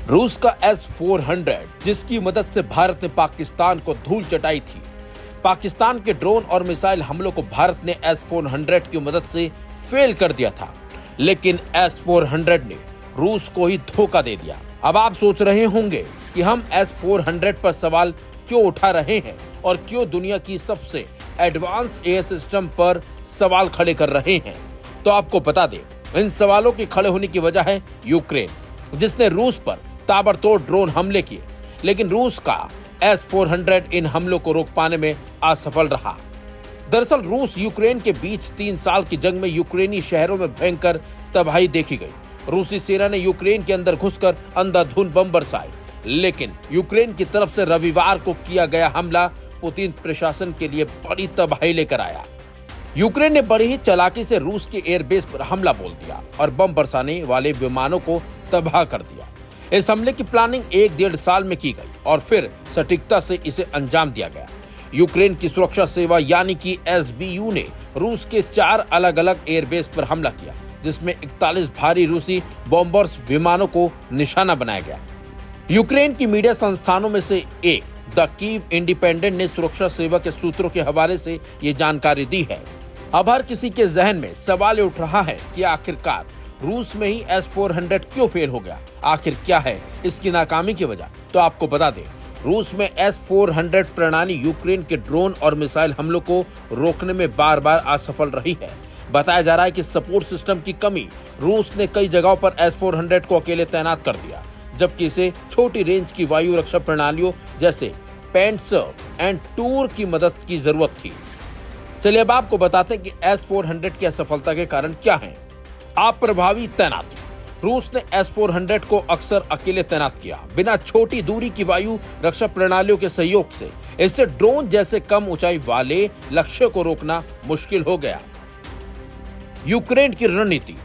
रूस का S-400 जिसकी मदद से भारत ने पाकिस्तान को धूल चटाई थी। पाकिस्तान के ड्रोन और मिसाइल हमलों को भारत ने S-400 की मदद से फेल कर दिया था, लेकिन S-400 ने रूस को ही धोखा दे दिया। अब आप सोच रहे होंगे कि हम S-400 पर सवाल क्यों उठा रहे हैं और क्यों दुनिया की सबसे एडवांस एयर सिस्टम पर सवाल खड़े कर रहे हैं। तो आपको बता दें, इन सवालों के खड़े होने की वजह है यूक्रेन, जिसने रूस पर ताबड़तोड़ ड्रोन हमले किए, लेकिन रूस का S-400 इन हमलों को रोक पाने में असफल रहा। दरअसल रूस यूक्रेन के बीच 3 साल की जंग में यूक्रेनी शहरों में भयंकर तबाही देखी गई। रूसी सेना ने यूक्रेन के अंदर घुसकर अंधाधुंध बम बरसाए, लेकिन यूक्रेन की तरफ से रविवार को किया गया हमला पुतिन प्रशासन के लिए बड़ी तबाही लेकर आया। यूक्रेन ने बड़ी ही चालाकी से रूस के एयरबेस पर हमला बोल दिया और बम बरसाने वाले विमानों को तबाह कर दिया। इस हमले की प्लानिंग 1-1.5 साल में की गई और फिर सटीकता से इसे अंजाम दिया गया। यूक्रेन की सुरक्षा सेवा यानी कि SBU ने रूस के 4 अलग-अलग एयरबेस पर हमला किया, जिसमें 41 भारी रूसी बॉम्बर्स विमानों को निशाना बनाया गया। यूक्रेन की मीडिया संस्थानों में से एक द कीव इंडिपेंडेंट ने सुरक्षा सेवा के सूत्रों के हवाले से ये जानकारी दी है। अब हर किसी के जहन में सवाल उठ रहा है कि आखिरकार रूस में ही S-400 क्यों फेल हो गया, आखिर क्या है इसकी नाकामी की वजह। तो आपको बता दें, रूस में S-400 प्रणाली यूक्रेन के ड्रोन और मिसाइल हमलों को रोकने में बार बार असफल रही है। बताया जा रहा है कि सपोर्ट सिस्टम की कमी रूस ने कई जगहों पर S-400 को अकेले तैनात कर दिया, जबकि इसे छोटी रेंज की वायु रक्षा प्रणालियों जैसे पेंट्सर एंड टूर की मदद की जरूरत थी। चलिए अब आपको बताते हैं कि S-400 की असफलता के कारण क्या हैं। अप्रभावी तैनाती। रूस ने S-400 को अक्सर अकेले तैनात किया, बिना छोटी दूरी की वायु रक्षा प्रणालियों के सहयोग से। इससे ड्रोन जैसे कम ऊंचाई वाले लक्ष्य को रोकना मुश्किल हो गया। यूक्रेन की रणनीति।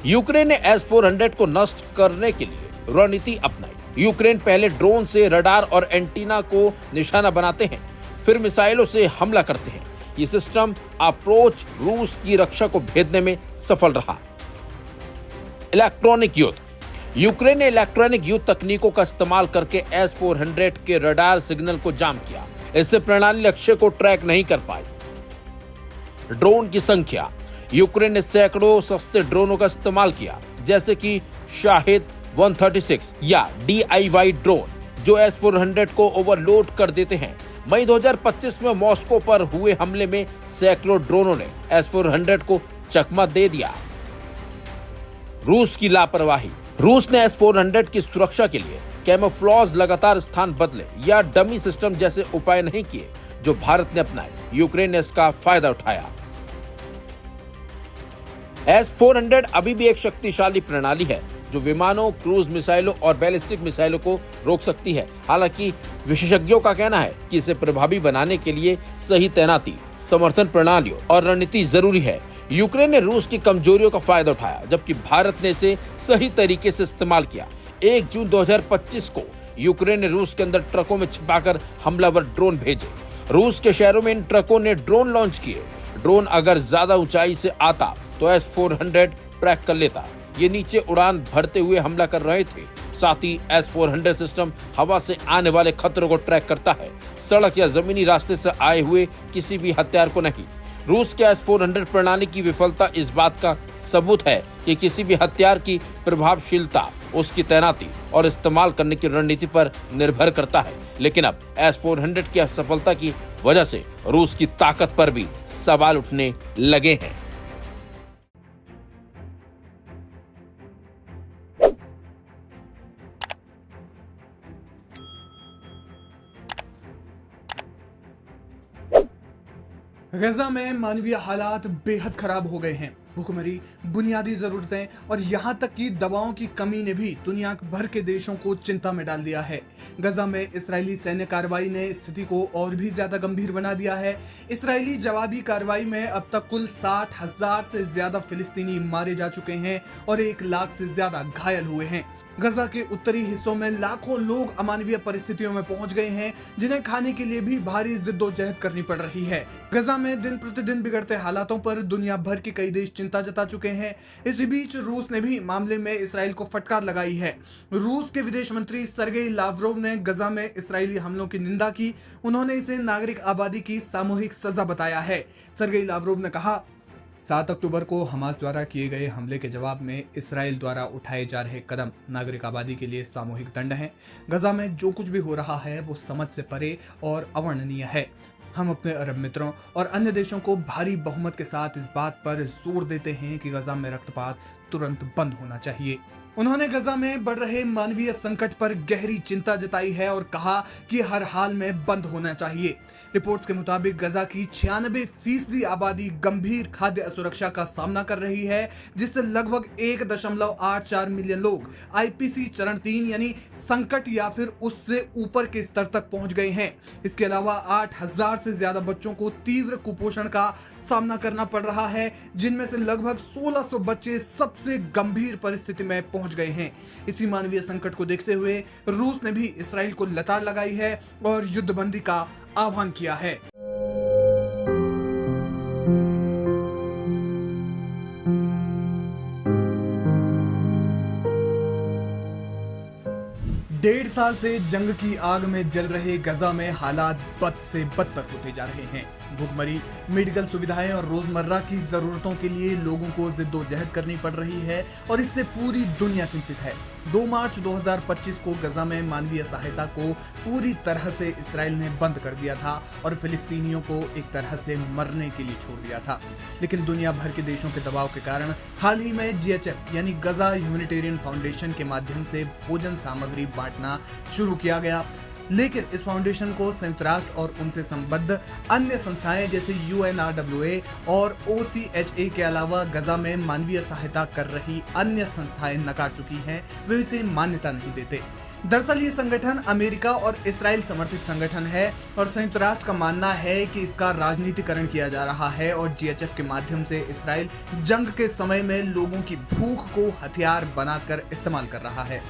यूक्रेन ने S-400 को नष्ट करने के लिए रणनीति अपनाई। यूक्रेन पहले ड्रोन से रडार और एंटीना को निशाना बनाते हैं, फिर मिसाइलों से हमला करते हैं। ये सिस्टम अप्रोच रूस की रक्षा को भेदने में सफल रहा। इलेक्ट्रॉनिक युद्ध। यूक्रेन ने इलेक्ट्रॉनिक युद्ध तकनीकों का इस्तेमाल करके S-400 के रडार सिग्नल को जाम किया। इससे प्रणाली लक्ष्य को ट्रैक नहीं कर पाई। ड्रोन की संख्या। यूक्रेन ने सैकड़ों सस्ते ड्रोनों का इस्तेमाल किया, जैसे कि शाहिद 136 या DIY ड्रोन, जो S-400 को ओवरलोड कर देते हैं। मई 2025 में मॉस्को पर हुए हमले में सैकड़ों ड्रोनों ने S-400 को चकमा दे दिया। रूस की लापरवाही। रूस ने S-400 की सुरक्षा के लिए कैमोफ्लेज लगातार स्थान बदले या डमी सिस्टम जैसे उपाय नहीं किए, जो भारत ने अपनाए। यूक्रेन ने इसका फायदा उठाया। S-400 अभी भी एक शक्तिशाली प्रणाली है, जो विमानों, क्रूज मिसाइलों और बैलिस्टिक मिसाइलों को रोक सकती है। हालांकि विशेषज्ञों का कहना है कि इसे प्रभावी बनाने के लिए सही तैनाती, समर्थन प्रणालियों और रणनीति जरूरी है। यूक्रेन ने रूस की कमजोरियों का फायदा उठाया, जबकि भारत ने इसे सही तरीके से इस्तेमाल किया। 1 जून 2025 को यूक्रेन ने रूस के अंदर ट्रकों में छिपाकर हमलावर ड्रोन भेजे। रूस के शहरों में इन ट्रकों ने ड्रोन लॉन्च किए। ड्रोन अगर ज्यादा ऊंचाई से आता तो S-400 ट्रैक कर लेता। ये नीचे उड़ान भरते हुए हमला कर रहे थे। साथ ही S-400 सिस्टम हवा से आने वाले खतरों को ट्रैक करता है, सड़क या जमीनी रास्ते से आए हुए किसी भी हथियार को नहीं। रूस के S-400 प्रणाली की विफलता इस बात का सबूत है कि किसी भी हथियार की प्रभावशीलता उसकी तैनाती और इस्तेमाल करने की रणनीति पर निर्भर करता है। लेकिन अब S-400 की असफलता की वजह से रूस की ताकत पर भी सवाल उठने लगे हैं। गजा में मानवीय हालात बेहद खराब हो गए हैं। भूखमरी, बुनियादी जरूरतें और यहाँ तक कि दवाओं की कमी ने भी दुनिया भर के देशों को चिंता में डाल दिया है। गजा में इस्राएली सैन्य कार्रवाई ने स्थिति को और भी ज्यादा गंभीर बना दिया है। इस्राएली जवाबी कार्रवाई में अब तक कुल 60,000 से ज्यादा फिलिस्तीनी मारे जा चुके हैं और 1 लाख से ज्यादा घायल हुए हैं। गजा के उत्तरी हिस्सों में लाखों लोग अमानवीय परिस्थितियों में पहुंच गए हैं, जिन्हें खाने के लिए भी भारी जिद्दोजहद करनी पड़ रही है। गजा में दिन प्रतिदिन बिगड़ते हालातों पर दुनिया भर के कई देश चिंता जता चुके हैं। इसी बीच रूस ने भी मामले में इसराइल को फटकार लगाई है। रूस के विदेश मंत्री सर्गेई लावरोव ने गजा में इसराइली हमलों की निंदा की। उन्होंने इसे नागरिक आबादी की सामूहिक सजा बताया है। सर्गेई लावरोव ने कहा, 7 अक्टूबर को हमास द्वारा किए गए हमले के जवाब में इसराइल द्वारा उठाए जा रहे कदम नागरिक आबादी के लिए सामूहिक दंड हैं। गजा में जो कुछ भी हो रहा है वो समझ से परे और अवर्णनीय है। हम अपने अरब मित्रों और अन्य देशों को भारी बहुमत के साथ इस बात पर जोर देते हैं कि गजा में रक्तपात तुरंत बंद होना चाहिए। उन्होंने गजा में बढ़ रहे मानवीय संकट पर गहरी चिंता जताई है और कहा कि हर हाल में बंद होना चाहिए। रिपोर्ट्स के मुताबिक गजा की 96% आबादी गंभीर खाद्य असुरक्षा का सामना कर रही है, जिससे लगभग 1.84 मिलियन लोग आईपीसी चरण 3 यानी संकट या फिर उससे ऊपर के स्तर तक पहुंच गए हैं। इसके अलावा 8000 से ज्यादा बच्चों को तीव्र कुपोषण का सामना करना पड़ रहा है, जिनमें से लगभग 1600 बच्चे सबसे गंभीर परिस्थिति में पहुंच गए हैं। इसी मानवीय संकट को देखते हुए रूस ने भी इसराइल को लताड़ लगाई है और युद्धबंदी का आह्वान किया है। डेढ़ साल से जंग की आग में जल रहे गजा में हालात बद से बदतर होते जा रहे हैं। भूखमरी, मेडिकल सुविधाएं और रोजमर्रा की जरूरतों के लिए लोगों को जिद्दोजहद करनी पड़ रही है और इससे पूरी दुनिया चिंतित है। 2 मार्च 2025 को गजा में मानवीय सहायता को पूरी तरह से इसराइल ने बंद कर दिया था और फिलिस्तीनियों को एक तरह से मरने के लिए छोड़ दिया था। लेकिन दुनिया भर के देशों के दबाव के कारण हाल ही में GHF यानी गजा ह्यूमैनिटेरियन फाउंडेशन के माध्यम से भोजन सामग्री बांटना शुरू किया गया। लेकिन इस फाउंडेशन को संयुक्त राष्ट्र और उनसे संबद्ध अन्य संस्थाएं जैसे UNRWA और OCHA के अलावा गजा में मानवीय सहायता कर रही अन्य संस्थाएं नकार चुकी हैं। वे इसे मान्यता नहीं देते। दरअसल ये संगठन अमेरिका और इसराइल समर्थित संगठन है और संयुक्त राष्ट्र का मानना है कि इसका राजनीतिकरण किया जा रहा है और GHF के माध्यम से इसराइल जंग के समय में लोगों की भूख को हथियार बनाकर इस्तेमाल कर रहा है।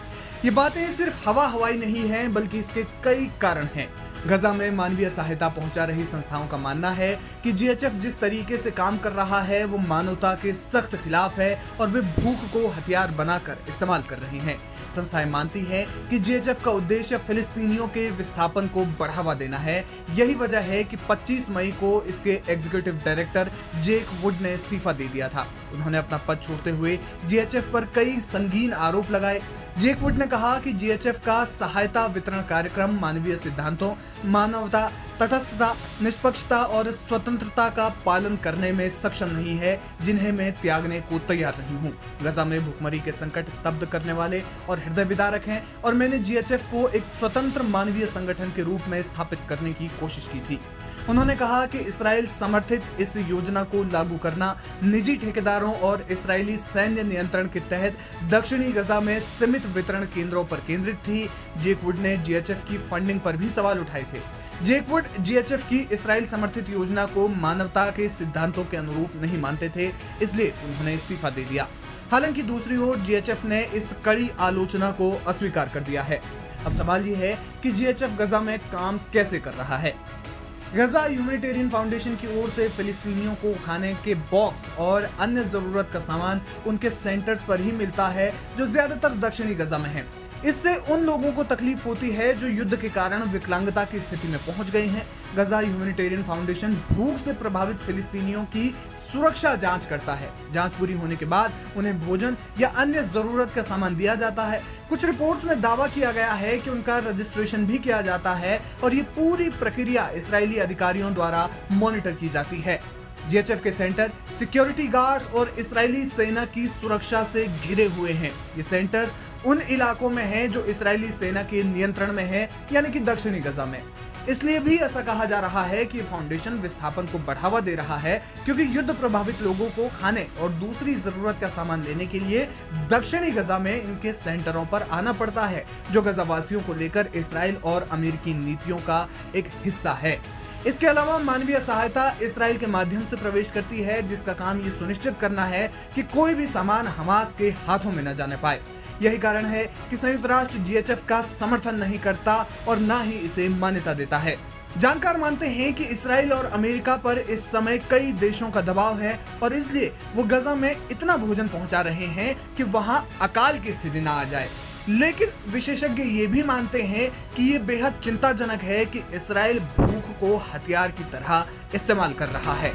ये बातें सिर्फ हवा हवाई नहीं हैं, बल्कि इसके कई कारण हैं। गजा में मानवीय सहायता पहुंचा रही संस्थाओं का मानना है कि GHF जिस तरीके से काम कर रहा है वो मानवता के सख्त खिलाफ है और वे भूख को हथियार बनाकर इस्तेमाल कर रहे हैं। संस्थाएं मानती हैं कि GHF का उद्देश्य फिलिस्तीनियों के विस्थापन को बढ़ावा देना है। यही वजह है कि 25 मई को इसके एग्जीक्यूटिव डायरेक्टर जेक वुड ने इस्तीफा दे दिया था। उन्होंने अपना पद छोड़ते हुए GHF पर कई संगीन आरोप लगाए। जेक वुड ने कहा कि GHF का सहायता वितरण कार्यक्रम मानवीय सिद्धांतों, मानवता, तटस्थता, निष्पक्षता और स्वतंत्रता का पालन करने में सक्षम नहीं है, जिन्हें मैं त्यागने को तैयार नहीं हूँ। गजा में भूखमरी के संकट स्तब्ध करने वाले और हृदय विदारक हैं और मैंने GHF को एक स्वतंत्र मानवीय संगठन के रूप में स्थापित करने की कोशिश की थी। उन्होंने कहा कि इसराइल समर्थित इस योजना को लागू करना निजी ठेकेदारों और इसराइली सैन्य नियंत्रण के तहत दक्षिणी गजा में सीमित वितरण केंद्रों पर केंद्रित थी। जेक वुड ने GHF की फंडिंग पर भी सवाल उठाए थे। जेक वुड GHF की इसराइल समर्थित योजना को मानवता के सिद्धांतों के अनुरूप नहीं मानते थे, इसलिए उन्होंने इस्तीफा दे दिया। हालांकि दूसरी ओर GHF ने इस कड़ी आलोचना को अस्वीकार कर दिया है। अब सवाल ये है कि GHF गजा में काम कैसे कर रहा है। गजा ह्यूमैनिटेरियन फाउंडेशन की ओर से फिलिस्तीनियों को खाने के बॉक्स और अन्य जरूरत का सामान उनके सेंटर्स पर ही मिलता है, जो ज्यादातर दक्षिणी गजा में है। इससे उन लोगों को तकलीफ होती है जो युद्ध के कारण विकलांगता की स्थिति में पहुंच गए हैं। गजा ह्यूमैनिटेरियन फाउंडेशन भूख से प्रभावित फिलिस्तीनियों की सुरक्षा जांच करता है। जांच पूरी होने के बाद उन्हें भोजन या अन्य जरूरत का सामान दिया जाता है। कुछ रिपोर्ट्स में दावा किया गया है कि उनका रजिस्ट्रेशन भी किया जाता है और ये पूरी प्रक्रिया इजरायली अधिकारियों द्वारा मॉनिटर की जाती है। GHF के सेंटर सिक्योरिटी गार्ड्स और इजरायली सेना की सुरक्षा से घिरे हुए हैं। ये सेंटर्स उन इलाकों में हैं जो इजरायली सेना के नियंत्रण में है, यानी कि दक्षिणी गजा में। इसलिए भी ऐसा कहा जा रहा है कि फाउंडेशन विस्थापन को बढ़ावा दे रहा है, क्योंकि युद्ध प्रभावित लोगों को खाने और दूसरी जरूरत का सामान लेने के लिए दक्षिणी गजा में इनके सेंटरों पर आना पड़ता है, जो गजावासियों को लेकर इजराइल और अमेरिकी नीतियों का एक हिस्सा है। इसके अलावा मानवीय सहायता इजराइल के माध्यम से प्रवेश करती है, जिसका काम ये सुनिश्चित करना है कि कोई भी सामान हमास के हाथों में न जाने पाए। यही कारण है कि संयुक्त राष्ट्र जीएचएफ का समर्थन नहीं करता और ना ही इसे मान्यता देता है। जानकार मानते हैं कि इसराइल और अमेरिका पर इस समय कई देशों का दबाव है और इसलिए वो गजा में इतना भोजन पहुंचा रहे हैं कि वहां अकाल की स्थिति ना आ जाए। लेकिन विशेषज्ञ ये भी मानते हैं कि ये बेहद चिंताजनक है कि इसराइल भूख को हथियार की तरह इस्तेमाल कर रहा है।